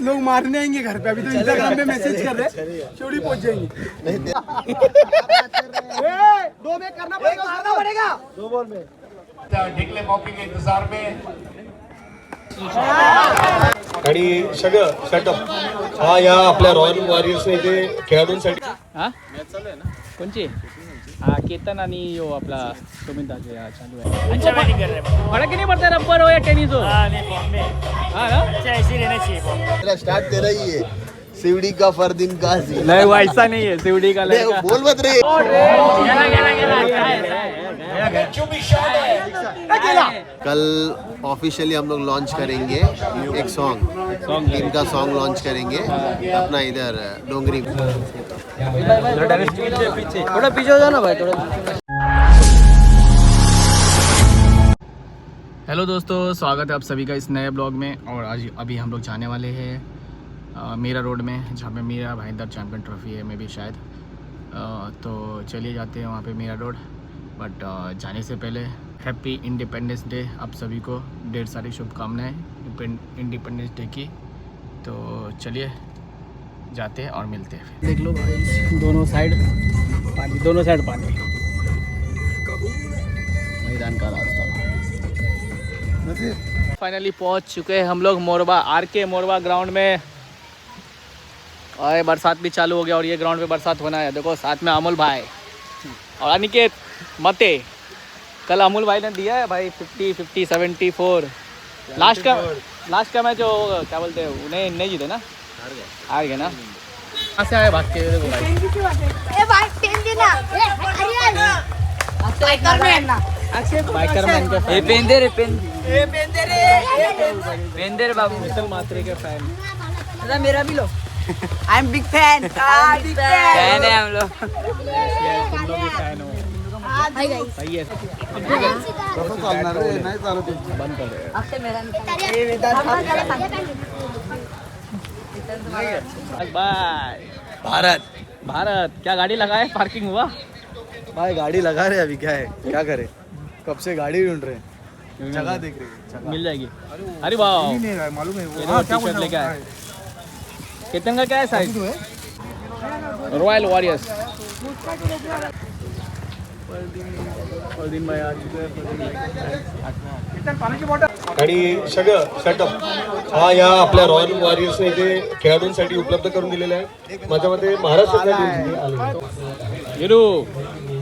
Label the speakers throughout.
Speaker 1: लोग मारने आएंगे घर पे। अभी तो इंस्टाग्राम पे मैसेज कर रहे चोरी पहुंच जाएंगे। 2 में करना पड़ेगा, मारना पड़ेगा 2 बॉल में।
Speaker 2: निकले मौके के इंतजार में
Speaker 3: आणि सगळं सेटअप हा या आपल्या रॉयल वॉरियर्सने इथे खेळाडूंसाठी
Speaker 4: हा मॅच चालू आहे ना कोणची हा केतन आणि यो आपला सुमित चालू आहे अच्छा बैटिंग कर रहे हैं फर्क ही नहीं पड़ता रबर हो या टेनिस हो हां नहीं फॉर्म में हां ना अच्छा ऐसे रहना चाहिए
Speaker 5: तेरा स्टार्ट तेरा ही है सिवड़ी का फरदीन काजी
Speaker 4: नहीं वो ऐसा नहीं है सिवड़ी का लड़का
Speaker 5: बोल मत रे कल ऑफिशियली हम लोग लॉन्च करेंगे एक सॉन्ग टीम का सॉन्ग लॉन्च करेंगे अपना इधर डोंगरी
Speaker 4: थोड़ा पीछे हो जाओ ना भाई थोड़ा। हेलो दोस्तों, स्वागत है आप सभी का इस नए ब्लॉग में। और आज अभी हम लोग जाने वाले हैं मीरा रोड में, जहाँ पे मीरा भाईंदर चैम्पियन ट्रॉफी है में भी शायद। तो चलिए जाते हैं वहाँ पे मीरा रोड। बट जाने से पहले हैप्पी इंडिपेंडेंस डे आप सभी को, ढेर सारी शुभकामनाएं इंडिपेंडेंस डे की। तो चलिए जाते हैं और मिलते हैं। देख लो भाई दोनों साइड पानी, दोनों साइड पानी, मैदान का रास्ता। फाइनली पहुंच चुके हैं हम लोग मोरबा, RK मोरबा ग्राउंड में। और बरसात भी चालू हो गया और ये ग्राउंड पे बरसात होना है। देखो साथ में अमोल भाई और अनिकेत मते। कल अमोल भाई ने दिया है भाई 50, 74। लास्ट का मैच जो क्या बोलते हैं उन्हें नहीं जीते ना, हार गए ना। कहाँ से आए भाग के? देखो बाइकरमैन के फैन। पेंदर बाबू मिसल मात्रे के फैन। मेरा भी लो, I am big fan. Fan है हम लोग। तुम लोग भी फैन हो। सही है। बंद कर बाय। भारत क्या गाड़ी लगाए, पार्किंग हुआ
Speaker 1: भाई? गाड़ी लगा रहे अभी, क्या है क्या करे, कब से गाड़ी ढूंढ रहे हैं, जगह देख रहे हैं,
Speaker 4: मिल जाएगी। अरे वाह,
Speaker 1: नहीं मालूम है
Speaker 4: वो टी-शर्ट लेके आए। कितने का क्या है साइज? Royal warriors. भाई आज
Speaker 3: आणि सगळं सेटअप हा या आपल्या रॉयल वॉरियर्सने इथे खेळाडूंसाठी उपलब्ध करून दिलेलं आहे। माझ्या मते महाराष्ट्रातल्या टीम्स आले।
Speaker 4: गिरू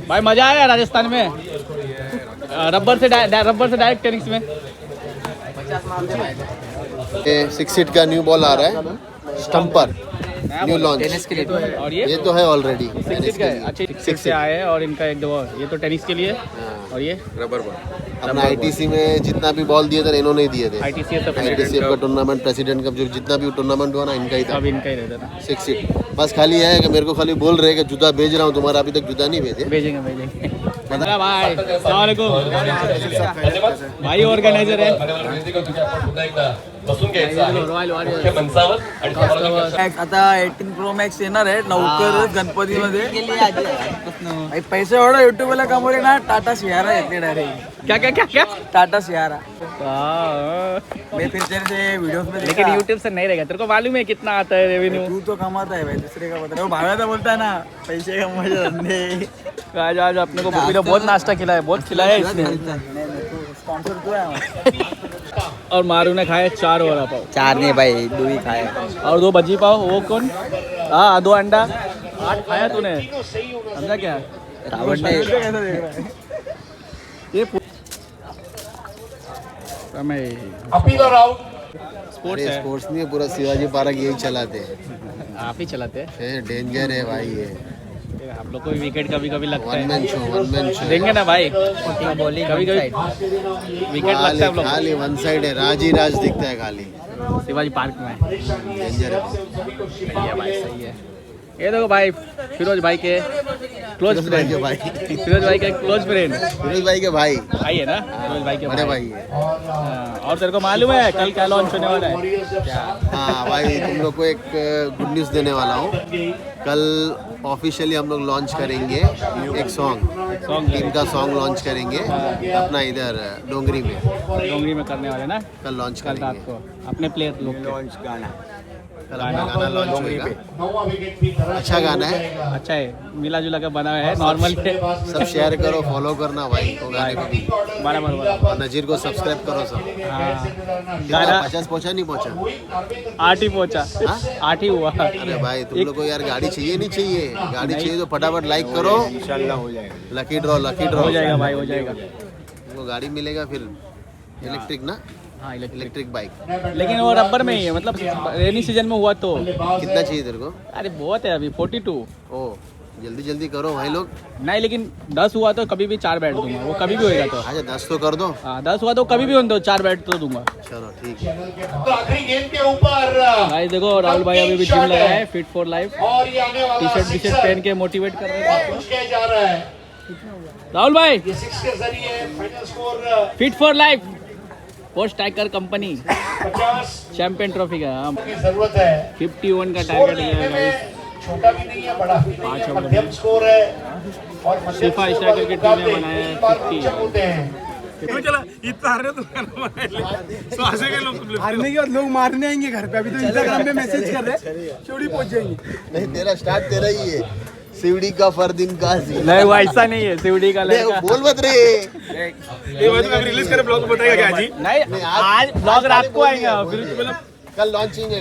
Speaker 4: भाई मजा आया राजस्थान में, रबर से डायरेक्ट टेनिस में।
Speaker 5: 6 फीट का न्यू बॉल आ रहा है, स्टम्पर न्यू लॉन्च
Speaker 4: टेनिस के लिए तो है। और ये
Speaker 5: तो है ऑलरेडी
Speaker 4: 6 का है। अच्छे 6 से आए हैं और इनका एक दो ये तो टेनिस के लिए। और ये
Speaker 5: रबर बॉल अपना ITC में जितना भी बॉल दिए थे इन्होंने दिए थे। ITCF का टूर्नामेंट, प्रेसिडेंट कप, जो जितना भी टूर्नामेंट हुआ ना इनका ही था।
Speaker 4: अब इनका ही रहता था।
Speaker 5: 6 फीट बस खाली है कि मेरे को खाली बोल रहे कि जूता भेज रहा हूँ, तुम्हारा अभी तक जूता नहीं भेजे।
Speaker 4: भेजेंगे भाई। अस्सलाम वालेकुम भाई, ऑर्गेनाइजर है
Speaker 6: आता 18 Pro Max येणार आहे लवकर गणपतीमध्ये। पैसे एवढा युट्यूबला कमवले ना, टाटा सियारा येते डायरेक्ट।
Speaker 4: क्या
Speaker 6: टाटा सियारा
Speaker 4: हाँ।
Speaker 6: मैं पिक्चर से वीडियोस में
Speaker 4: लेकिन यूट्यूब से नहीं रहेगा, तेरे को मालूम है कितना आता है रेवेन्यू?
Speaker 6: तू तो कमाता है भाई, दूसरे का बता रहा हूँ। भागा बोलता है ना, पैसे कमाए धंधे।
Speaker 4: आज अपने को पपी ने बहुत नाश्ता खिलाया, बहुत खिलाया इसने।
Speaker 6: स्पॉन्सर तो है।
Speaker 4: और मारू ने खाए 4 वड़ा पाव।
Speaker 6: 4 नहीं भाई, 2 ही खाए।
Speaker 4: और 2 भजी पाव। वो कौन? हाँ 2 अंडा। 8 खाया तूने, समझा क्या?
Speaker 6: रावण ने
Speaker 4: ये स्पोर्ट्स है।
Speaker 5: स्पोर्ट्स नहीं, पूरा शिवाजी पार्क यही चलाते हैं।
Speaker 4: आप ही चलाते हैं?
Speaker 5: डेंजर है भाई ये।
Speaker 4: आप लोग को भी विकेट कभी कभी लगता
Speaker 5: वन
Speaker 4: है।
Speaker 5: मैन शो
Speaker 4: देंगे ना भाई, कभी कभी विकेट लगता है। आप लोग
Speaker 5: खाली वन साइड है, राज ही राज दिखता है खाली
Speaker 4: शिवाजी पार्क में।
Speaker 5: डेंजर है।
Speaker 4: सही है भाई, सही है। ये देखो भाई, फिरोज भाई के क्लोज फ्रेंड।
Speaker 5: भाई
Speaker 4: फिरोज भाई के क्लोज फ्रेंड,
Speaker 5: फिरोज भाई के भाई
Speaker 4: है ना? फिरोज भाई के
Speaker 5: बड़े भाई है।
Speaker 4: और तेरे को मालूम है कल क्या लॉन्च होने वाला है?
Speaker 5: हाँ भाई, तुम लोग को एक गुड न्यूज़ देने वाला हूँ। कल ऑफिशियली हम लोग लॉन्च करेंगे एक सॉन्ग टीम का सॉन्ग लॉन्च करेंगे अपना इधर डोंगरी में
Speaker 4: करने वाले ना।
Speaker 5: कल लॉन्च
Speaker 4: कल रात
Speaker 5: करेंगे
Speaker 4: को अपने प्लेयर लोग
Speaker 1: लॉन्च गाना
Speaker 5: कल अपना गाना लॉन्च होएगा।
Speaker 2: 9वां विकेट भी धरा
Speaker 5: अच्छा गाना है,
Speaker 4: अच्छा है, मिला जुला के बना है, नॉर्मल है।
Speaker 5: सब शेयर करो, फॉलो करना भाई को गाने को भी,
Speaker 4: बराबर
Speaker 5: और नजीर को सब्सक्राइब करो सब।
Speaker 4: गाना
Speaker 5: 50 पहुंचा नहीं पहुंचा?
Speaker 4: 8 ही पहुंचा, 8 ही हुआ।
Speaker 5: अरे भाई तुम लोग को यार गाड़ी चाहिए नहीं चाहिए? गाड़ी चाहिए तो फटाफट लाइक करो,
Speaker 3: इंशाल्लाह हो जाएगा।
Speaker 5: लकी ड्रॉ
Speaker 4: हो जाएगा भाई, हो जाएगा।
Speaker 5: तुमको गाड़ी मिलेगा फिर इलेक्ट्रिक ना,
Speaker 4: हाँ
Speaker 5: इलेक्ट्रिक बाइक।
Speaker 4: लेकिन वो रबर में ही है, मतलब रेनी सीजन में हुआ तो।
Speaker 5: कितना चाहिए तेरे को?
Speaker 4: अरे बहुत है अभी 42।
Speaker 5: ओ जल्दी जल्दी करो भाई लोग।
Speaker 4: नहीं लेकिन 10 हुआ तो कभी भी 4 बैट दूंगा, वो कभी भी होएगा तो।
Speaker 5: अच्छा 10 तो कर दो।
Speaker 4: हाँ 10 हुआ तो कभी भी होने दो, 4 बैट तो दूंगा।
Speaker 5: चलो ठीक है।
Speaker 2: तो आखिरी गेंद के ऊपर
Speaker 4: भाई देखो राहुल भाई अभी भी जिम लगा है, फिट फॉर लाइफ,
Speaker 2: और ये आने वाला
Speaker 4: टी-शर्ट पहन के मोटिवेट कर रहे हैं।
Speaker 2: कुछ किया जा रहा है।
Speaker 4: राहुल भाई
Speaker 2: ये 6 के जरिए final score
Speaker 4: fit for life, post tiger company
Speaker 2: 50
Speaker 4: champion trophy का। हाँ,
Speaker 2: की जरूरत है।
Speaker 4: 51 का
Speaker 2: स्कोर
Speaker 4: टारगेट
Speaker 2: देखने
Speaker 4: है
Speaker 2: में
Speaker 4: गाइस।
Speaker 2: छोटा भी नहीं है, बड़ा भी नहीं है, मध्यम स्कोर है। और मध्यम
Speaker 4: शिफा
Speaker 2: स्कोर
Speaker 4: स्ट्राइकर की टीम ने
Speaker 2: मुकाबले
Speaker 4: बनाया है
Speaker 2: 3 बार
Speaker 4: 50।
Speaker 2: रोचक होते हैं।
Speaker 6: हारने के बाद लोग मारने आएंगे घर पे। अभी तो इंस्टाग्राम पे मैसेज कर रहे हैं, चोरी पहुंच जाएंगी।
Speaker 5: नहीं तेरा स्टार्ट तेरा ही है, सीढ़ी का फरदीन काजी।
Speaker 4: नहीं वो ऐसा नहीं है, सीढ़ी का लड़का।
Speaker 5: बोल मत रे।
Speaker 3: रिलीज करे ब्लॉग बताएगा क्या जी?
Speaker 4: नहीं आज ब्लॉग रात को आएगा, फिर
Speaker 5: कल लॉन्चिंग है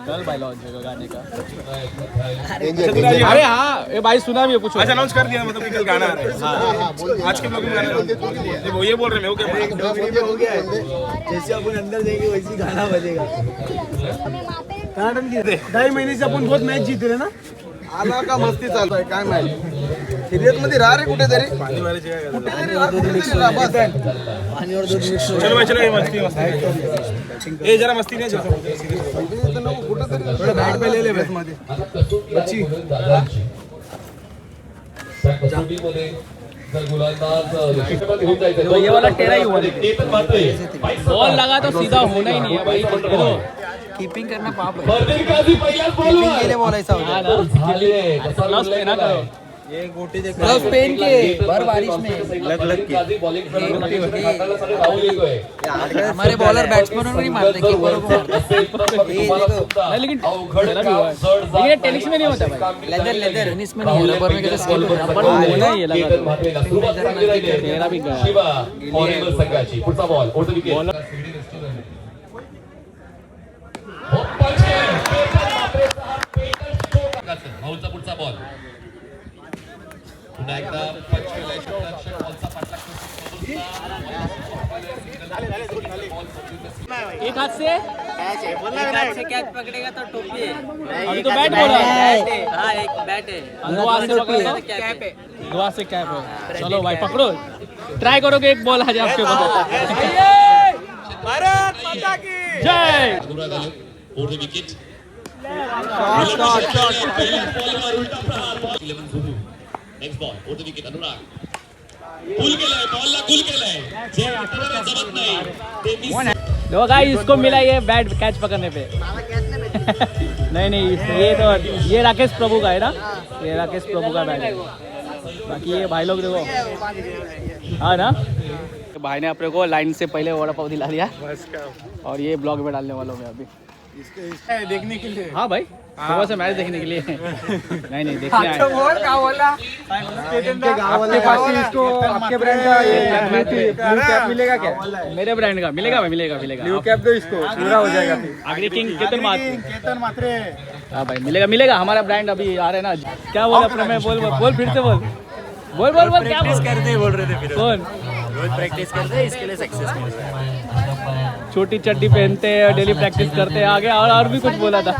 Speaker 4: कल भाई लॉन्च होगा गाने का।
Speaker 5: डेंजर।
Speaker 4: अरे हाँ ये भाई सुना भी है कुछ।
Speaker 3: अच्छा अनाउंस कर दिया, मतलब कि कल गाना आ रहा है। आज के ब्लॉग में गाना वो ये बोल रहे हैं, मैं
Speaker 1: हो गया है, जैसे अपन अंदर जाएंगे वैसे गाना बजेगा।
Speaker 6: कर्नाटक की 2.5 महीने से अपन बहुत मैच जीत रहे ना।
Speaker 1: आला का मस्ती चालू आहे काय माहिती शर्यत मध्ये राहा रे कुठेतरी
Speaker 3: पाणीवाले जे आहे
Speaker 1: कुठेतरी राहा, कुठेतरी राहा, बस. पाणीवर दूध मिक्स
Speaker 3: चलो भाई चलो, ये मस्ती मस्ती ये जरा मस्ती नहीं जैसा
Speaker 1: थोड़ा बॅट पे ले ले बस मध्ये बच्ची
Speaker 4: ये वाला टेरा ही हुआ, बॉल लगा तो सीधा होना ही नहीं है भाई। कीपिंग करना पाप है, कीपिंग के लिए बॉल ऐसा होता है ना। ग्लव्स पहना करो, ग्लव्स पहन के भर बारिश में लग के हमारे बॉलर बैट्समैनों को नहीं मारते, कीपरों को मारते। लेकिन मेरा भी हुआ है, लेकिन ये टेनिस में नहीं होता भाई। लेदर टेनिस में नहीं है, रबर में कैसे स्किल रबर में होना ही है लगा तो। मेरा भी गया
Speaker 2: पुढचा बॉल भाऊचा पुढचा बॉल पुन्हा एकदा पंच केलाय शब्दाक्षर बॉलचा पाठलाग
Speaker 4: एक हाथ से
Speaker 7: कैच पकड़ेगा तो टोपी है।
Speaker 4: अभी तो बैट बोला है।
Speaker 7: हाँ एक बैट है।
Speaker 4: दो हाथ से पकड़ो तो कैप है, दो हाथ से कैप है। चलो भाई पकड़ो, ट्राई करो कि एक बॉल आ जाए आपके पास। भारत माता की जय।
Speaker 2: Over the wicket next ball over the wicket Anurag गुल केलाय, बॉलला गुल केलाय, जे हाताला जमत नाही ते मिस।
Speaker 4: देखो गाइस इसको मिला ये बैट कैच पकड़ने पे। नहीं नहीं ये तो ये राकेश प्रभु का है ना, ये राकेश प्रभु का बैट है। बाकी ये भाई लोग देखो, हाँ ना भाई ने अपने को लाइन से पहले वड़ा पाव दिला दिया और ये ब्लॉग में डालने वालों में अभी
Speaker 6: देखने के लिए।
Speaker 4: हाँ भाई सुबह से मैच देखने के लिए। नहीं नहीं देखने आए।
Speaker 6: आपके पास ही इसको आपके ब्रांड का ब्लू कैप मिलेगा क्या?
Speaker 4: मेरे ब्रांड का मिलेगा भाई, मिलेगा मिलेगा।
Speaker 6: ब्लू कैप दो इसको, पूरा हो जाएगा फिर।
Speaker 4: आगरी किंग केतन
Speaker 6: मात्रे।
Speaker 4: हाँ भाई मिलेगा मिलेगा, हमारा ब्रांड अभी आ रहा है ना। क्या बोल अपने में, बोल बोल फिर से बोल बोल बोल बोल क्या
Speaker 7: बोल रहे थे फिर
Speaker 4: कौन
Speaker 7: रोज प्रैक्टिस करते हैं, इसके लिए सक्सेस मिलता है।
Speaker 4: छोटी चड्डी पहनते हैं, डेली प्रैक्टिस करते हैं। आगे और भी कुछ बोला था,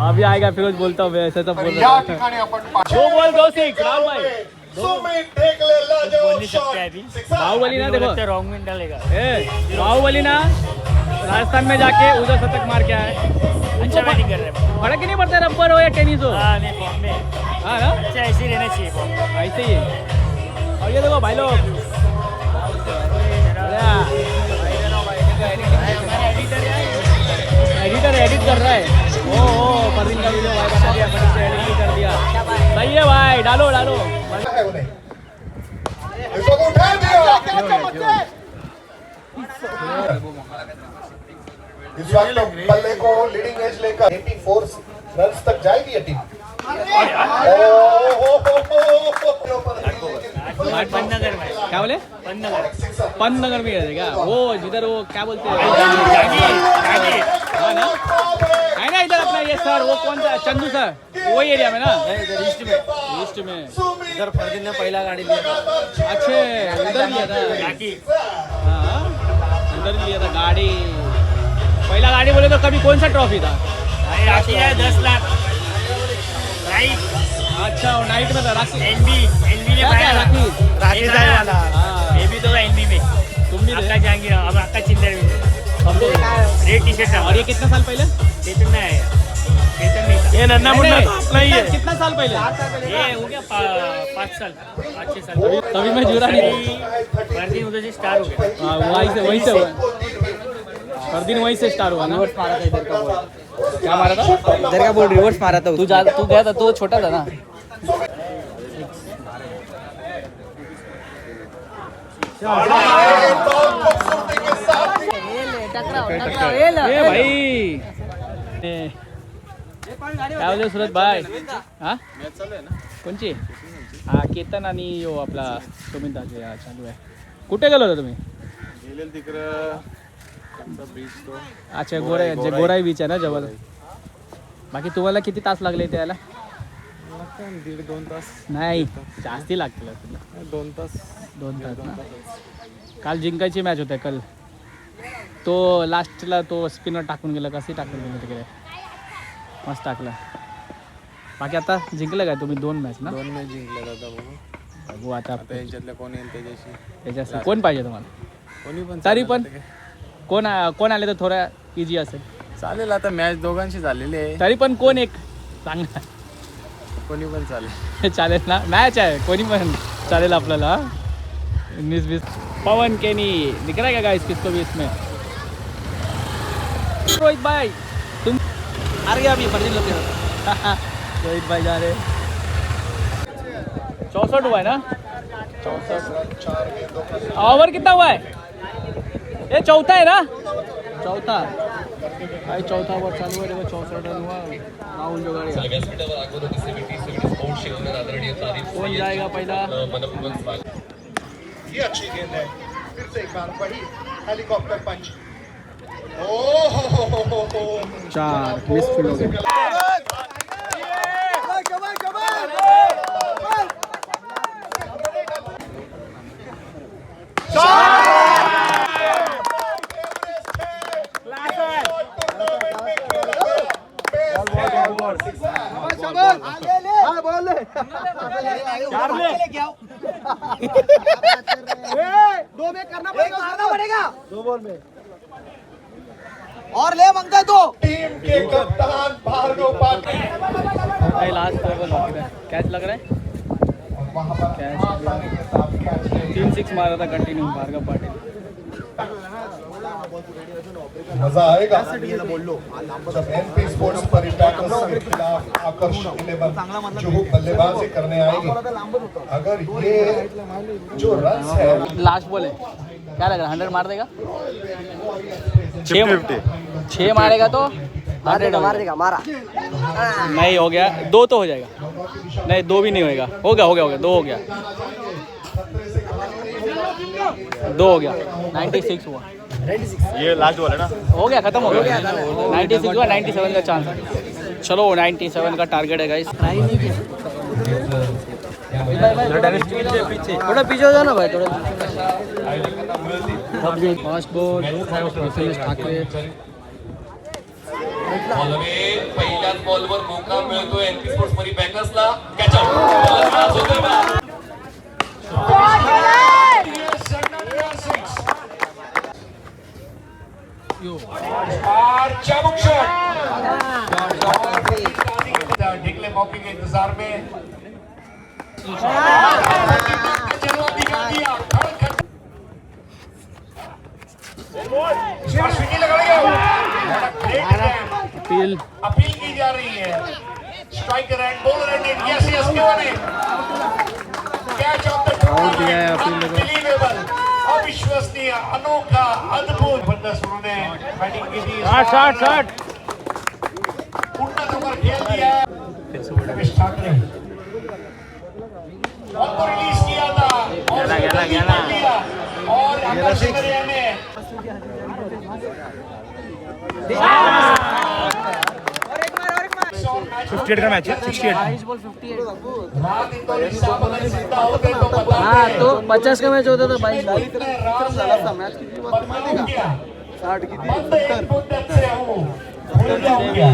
Speaker 4: अभी आएगा फिरोज बोलता हूँ मैं, ऐसा सब बोल रहा था। दो बॉल 2 6 राहुल भाई। बाहुबली ना देखो
Speaker 7: रॉन्ग विन डालेगा।
Speaker 4: बाहुबली ना राजस्थान में जाके उधर शतक मार के आए।
Speaker 7: अच्छा बैटिंग कर रहे हैं।
Speaker 4: फर्क ही नहीं पड़ता रबर हो या टेनिस हो।
Speaker 7: हाँ नहीं फॉर्म में
Speaker 4: हाँ ना
Speaker 7: अच्छा ऐसे ही रहना चाहिए फॉर्म।
Speaker 4: ऐसे ही है। और ये देखो भाई लोग एडिटर एडिट कर रहा है। ओ परवीन का वीडियो भाई बना दिया, परवीन से एडिट भी कर दिया। सही है भाई, डालो डालो।
Speaker 3: इस वक्त बल्ले को लीडिंग एज लेकर 84 रन तक जाएगी ये टीम।
Speaker 7: पंतनगर में
Speaker 4: क्या बोले
Speaker 7: पंतनगर
Speaker 4: पंतनगर में गए थे क्या वो जिधर वो क्या बोलते हैं हाँ ना है ना इधर अपना ये सर वो कौन सा चंदू सर वही एरिया में ना ईस्ट में
Speaker 1: इधर फर्दीन ने पहला गाड़ी लिया था।
Speaker 4: अच्छे उधर लिया था हाँ उधर लिया था गाड़ी पहला गाड़ी बोले तो कभी कौन सा ट्रॉफी था
Speaker 7: आती है 10 लाख राइट
Speaker 4: अच्छा वो नाइट में था राखी
Speaker 7: एनबी ने
Speaker 4: क्या
Speaker 7: पाया
Speaker 4: राखी
Speaker 7: राखी वाला ये भी तो एनबी में
Speaker 4: तुम भी
Speaker 7: अक्का जहांगीर हम अक्का चिंदर भी
Speaker 4: हम लोग
Speaker 7: रेड टी शर्ट
Speaker 4: और ये कितना साल पहले
Speaker 7: चेतन में आया चेतन नहीं था
Speaker 6: ये नन्ना मुन्ना तो अपना ही है।
Speaker 4: कितना साल पहले
Speaker 7: ये हो गया 5 साल 6 साल
Speaker 4: तभी मैं जुड़ा नहीं
Speaker 7: वर्दी उधर से स्टार हो गया
Speaker 4: हाँ वहीं से हुआ हर दिन वहीं से स्टार्ट हुआ ना क्या मारा था
Speaker 6: इधर का बॉल रिवर्स मारा था
Speaker 4: तू गया था तो छोटा था ना ए भाई काय बोलले सुरत भाई हा कोणची हा केतन आणि यो आपला सुमित हा चालू आहे कुठे गेलो होता तुम्ही अच्छा गोराई बीच आहे ना जवळ बाकी तुम्हाला किती तास लागले त्याला
Speaker 1: 1.5-2 तास
Speaker 4: नाही जास्ती लागतील
Speaker 1: 2 तास
Speaker 4: 2 तास ना काल जिंकायची मॅच होते कल तो लास्टला तो स्पिनर टाकून गेला कशी टाकून गेलं तिकडे मस्त टाकला बाकी आता जिंकलं काय तुम्ही 2 मॅच ना
Speaker 1: 2 मॅच जिंकल्या जाता
Speaker 4: बघू आता
Speaker 1: यांच्यातल्या कोण येईल
Speaker 4: त्याच्याशी कोण पाहिजे तुम्हाला
Speaker 1: कोणी पण
Speaker 4: तरी पण कोण आले तर थोडा इझी असेल
Speaker 1: चालेल आता मॅच दोघांशी झालेली आहे
Speaker 4: तरी पण कोण एक चांगला
Speaker 1: कोणी पण चालेल
Speaker 4: चालेल ना मॅच आहे कोणी पण चालेल आपल्याला 19-20 पवन केनी दिख रहा है क्या गाइस किसको भी इसमें रोहित भाई तुम आ गया अभी फर्जी लोग रोहित भाई जा रहे 64 हुआ है ना 64 ओवर कितना हुआ है ये चौथा है ना चौथा भाई चौथा ओवर चालू है देखो 64 रन हुआ राहुल जोगाड़िया कौन जाएगा पहला
Speaker 3: ये अच्छी गेंद है फिर से एक बार बड़ी हेलीकॉप्टर पंच
Speaker 4: 4 मिस फील्ड हो गया
Speaker 6: और ले मंगता है तो
Speaker 3: टीम के कप्तान Bhargav Patil
Speaker 4: last over catch लग रहा है कैच 3-6 मारा था कंटिन्यू भार्गव पाटिल
Speaker 3: मजा आएगा जब एनपी स्पोर्ट्स पर के खिलाफ आकर्ष 11 जो बल्लेबाजी करने आएगी अगर ये जो रन है
Speaker 4: लास्ट बॉल है क्या लग रहा है 100 मार देगा 6 मारेगा तो 100
Speaker 6: मार देगा मारा
Speaker 4: नहीं हो गया 2 तो हो जाएगा नहीं 2 भी नहीं होएगा हो गया 2 हो गया 2 हो गया 96 हुआ
Speaker 1: ये लास्ट बॉल है ना
Speaker 4: हो गया खत्म हो गया 96 हुआ 97 का चांस है चलो 97 का टारगेट है गाइस
Speaker 6: थोड़ा पीछे हो जाओ ना भाई थोड़ा
Speaker 4: फास्ट बॉल ठाकरे
Speaker 2: पहिल्याच बॉलवर मोका मिळतोय एनपी स्पोर्ट्स मरी बँगर्सला कॅच आउट ढिकले मौके के इंतजार में अपील की जा रही है striker end bowler and yes yes catch of the tournament unbelievable
Speaker 3: अविश्वसनीय अनोखा अद्भुत जबरदस्त उन्होंने बैटिंग की थी।
Speaker 7: शॉट
Speaker 3: उन्नत ओवर खेल दिया रमेश ठाकरे और रिलीज किया था और
Speaker 7: गेला।
Speaker 3: और आकाश सुंदरिया ने
Speaker 4: 58 का मैच है 68
Speaker 3: रात इंदौरी साहब अगर जिंदा होते तो बता
Speaker 6: हाँ तो 50 का मैच होता था 22
Speaker 3: 60 की से हूँ भूल जाऊंगा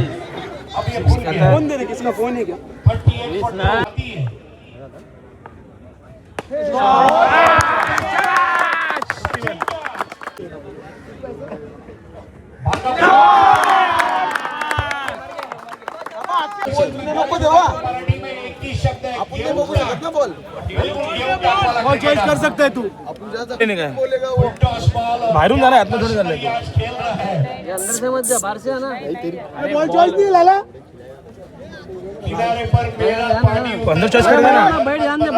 Speaker 3: अब ये भूल गया
Speaker 6: फोन दे दे किसका फोन है क्या
Speaker 3: 38 पर आती है
Speaker 6: और चॉइस कर सकता है तू
Speaker 4: बाहेरून जाणार आतनं थोडी चाललंय
Speaker 6: अंदर से मत जा बाहर से आना
Speaker 3: बॉल चॉइस नहीं लाला किनारे पर मेरा पानी
Speaker 4: अंदर चॉइस कर देना
Speaker 6: बैठ ध्यान दे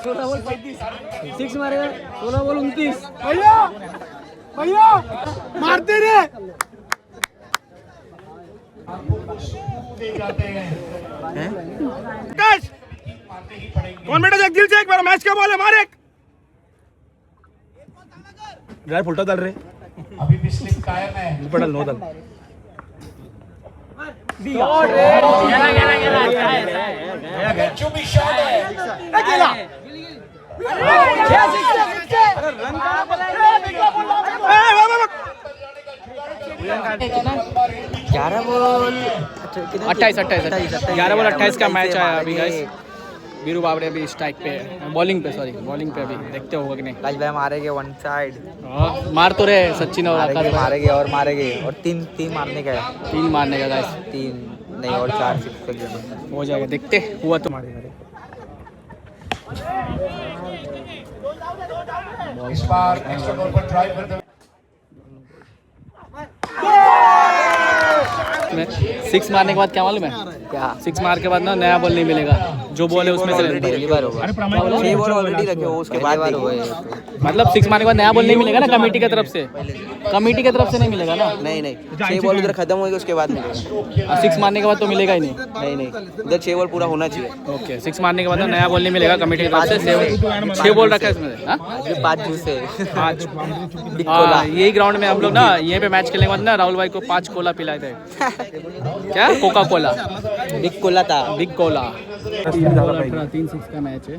Speaker 6: छोटा बॉल 35 6 मारेगा 16 बॉल 29 भैया मारते रे
Speaker 3: दे जाते हैं
Speaker 4: कौन बेटा जगदील से एक बार मैच का बॉल है मार एक यार फुलटा डाल रे
Speaker 3: अभी भी स्लिप कायम है
Speaker 4: पडल नो डाल
Speaker 3: जो भी शॉट है
Speaker 6: ग्यारह बॉल
Speaker 4: 28 11 बॉल 28 का मैच आया अभी गाइस वीरू बाबरे अभी स्ट्राइक पे है बॉलिंग पे अभी देखते होगा कि नहीं
Speaker 6: काश भाई मारेंगे वन साइड
Speaker 4: मार तो रहे सचिन और आकाश
Speaker 6: मारेंगे और तीन मारने का है
Speaker 4: 3 मारने का गाइस
Speaker 6: 3 नहीं और 4 6
Speaker 4: हो जाएगा देखते हुआ तो मारेगा
Speaker 3: इस बार नेक्स्ट ओवर पर ड्राइव करते
Speaker 4: 6 मारने के बाद क्या मालूम है
Speaker 6: क्या
Speaker 4: 6 मार के बाद ना नया बॉल नहीं मिलेगा जो बॉल है उसमें से
Speaker 6: पहली बार होगा 6 बॉल ऑलरेडी रखे हो उसके बाद
Speaker 4: मतलब 6 मारने के बाद नया बॉल नहीं मिलेगा ना कमेटी की तरफ से नहीं मिलेगा ना
Speaker 6: नहीं 6 बॉल उधर खत्म होगी उसके बाद मिलेगा
Speaker 4: 6 मारने के बाद तो मिलेगा ही नहीं
Speaker 6: उधर 6 बॉल पूरा होना चाहिए
Speaker 4: ओके 6 मारने के बाद ना नया बॉल नहीं मिलेगा कमेटी की तरफ से 6 बॉल रखा है इसमें हाँ?
Speaker 6: 5 जूस है
Speaker 4: 5 यही ग्राउंड में हम लोग ना यहीं पे मैच खेलने के बाद ना राहुल भाई को 5 कोला पिलाए थे क्या कोका कोला
Speaker 6: बिग कोला था
Speaker 4: बिग कोला 3-6 का मैच है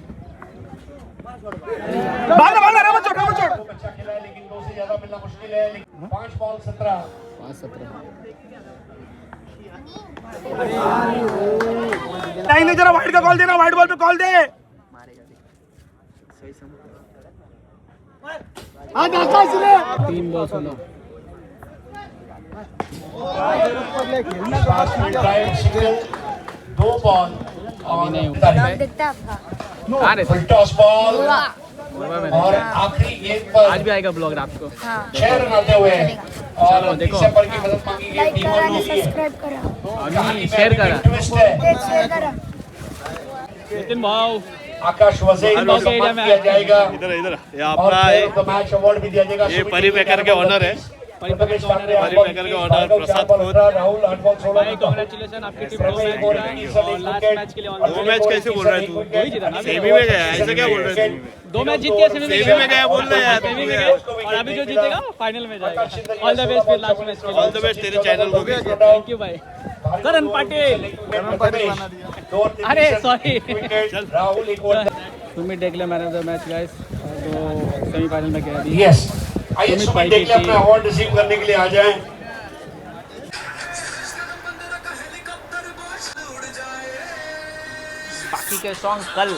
Speaker 3: अच्छा खेला है लेकिन 2 से ज्यादा मिलना मुश्किल है लेकिन 5 बॉल 17
Speaker 4: नहीं जरा वाइड का कॉल देना वाइड बॉल पे कॉल दे तीन बॉल 16
Speaker 3: ड्राइव सिंगल 2 बॉल और फुल टॉस बॉल और आखिरी गेंद पर
Speaker 4: आज भी आएगा ब्लॉग रात को
Speaker 3: 6 रन आते हुए और
Speaker 4: देखो।
Speaker 3: तीसरे पर की मदद मांगी गई टीम वालों की
Speaker 4: अभी शेयर करा
Speaker 3: ट्विस्ट है
Speaker 4: नितिन भाव
Speaker 3: आकाश वजीर को सम्मान किया जाएगा
Speaker 8: इधर ये
Speaker 3: और
Speaker 8: अपना
Speaker 3: player of the match award भी दिया जाएगा
Speaker 8: ये परी बेकर के ऑनर है परी बेकर के ऑनर प्रसाद खोत
Speaker 3: राहुल 8 बॉल 16
Speaker 4: कांग्रेचुलेशन आपकी टीम और लास्ट मैच के लिए
Speaker 8: दो मैच कैसे बोल रहा है तू सेमी में गया ऐसे क्या बोल रहा है तू
Speaker 4: 2 मैच जीत के सेमी
Speaker 8: में गया बोल रहा है
Speaker 4: सेमी में गया और अभी जो जीतेगा फाइनल में जाएगा ऑल द बेस्ट फिर लास्ट मैच के लिए
Speaker 8: ऑल द बेस्ट तेरे चैनल को भी
Speaker 4: थैंक यू भाई करण पाटिल अरे सॉरी
Speaker 3: राहुल एक और
Speaker 4: सुमित डेकले man of the match guys जो सेमीफाइनल में गया अभी
Speaker 3: यस आइए सुमित डेकले अपना अवार्ड रिसीव करने के लिए आ जाएं
Speaker 4: बाकी के सॉन्ग कल